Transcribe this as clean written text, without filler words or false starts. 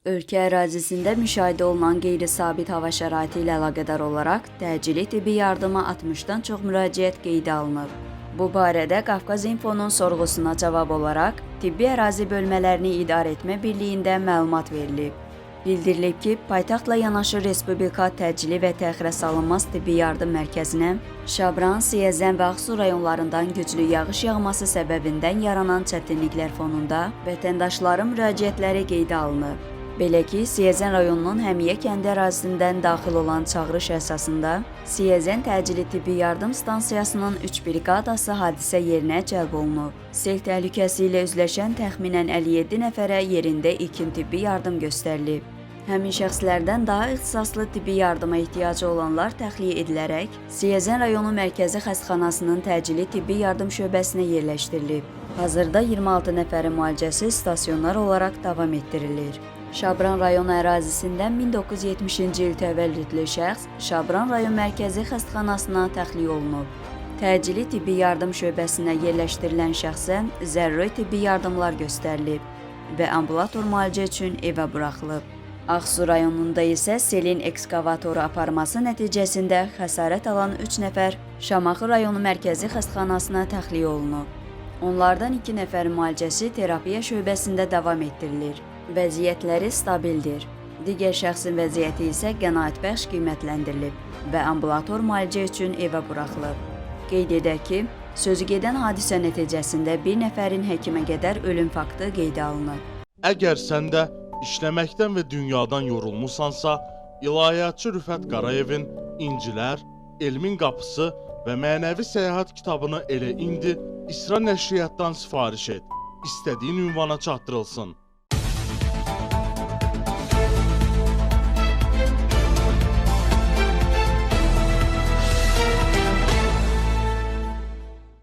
Ölkə ərazisində müşahidə olunan qeyri-sabit hava şəraiti ilə əlaqədar olaraq təcili tibbi yardıma 60-dan çox müraciət qeydə alınıb. Bu barədə Qafqaz İnfonun sorğusuna cavab olaraq Tibbi Ərazi Bölmələrini İdarə Etmə Birliyində məlumat verilib. Bildirilib ki, paytaxtla yanaşı Respublika Təcili və Təxirə Salınmaz Tibbi Yardım Mərkəzinə Şabran, Siyəzən və Ağsu rayonlarından güclü yağış yağması səbəbindən yaranan çətinliklər fonunda vətəndaşların müraciətləri qeydə alınıb. Belə ki, Siyəzən rayonunun Həmiyə kəndi ərazisindən daxil olan çağırış əsasında Siyəzən Təcili Tibbi Yardım Stansiyasının 3 briqadası hadisə yerinə cəlb olunub. Sel təhlükəsi ilə üzləşən təxminən 57 nəfərə yerində ilkin tibbi yardım göstərilib. Həmin şəxslərdən daha ixtisaslı tibbi yardıma ehtiyacı olanlar təxliyə edilərək Siyəzən rayonu mərkəzi xəstəxanasının təcili tibbi yardım şöbəsinə yerləşdirilib. Hazırda 26 nəfərin müalicəsi stasionar olaraq davam etdirilir. Şabran rayon ərazisindən 1970-ci il təvəllüdlü şəxs Şabran rayon mərkəzi xəstəxanasına təxliyə olunub. Təcili tibbi yardım şöbəsinə yerləşdirilən şəxsə zəruri tibbi yardımlar göstərilib və ambulator müalicə üçün evə buraxılıb. Ağsu rayonunda isə selin ekskavatoru aparması nəticəsində xəsarət alan 3 nəfər Şamaxı rayonu mərkəzi xəstəxanasına təxliyə olunub. Onlardan 2 nəfərin müalicəsi terapiya şöbəsində davam etdirilir. Vəziyyətləri stabildir. Digər şəxsin vəziyyəti isə qənaətbəxş qiymətləndirilib və ambulator müalicə üçün evə buraxılıb. Qeyd edək ki, sözügedən hadisə nəticəsində bir nəfərin həkimə qədər ölüm faktı qeydə alınıb. Əgər sən də işləməkdən və dünyadan yorulmusansa, İlahiyyatçı Rüfət Qarayevin İncilər, Elmin Qapısı və Mənəvi Səyahət kitabını elə indi İsra Nəşriyyatdan sifariş et. İstədiyin ünvana çatdırılsın.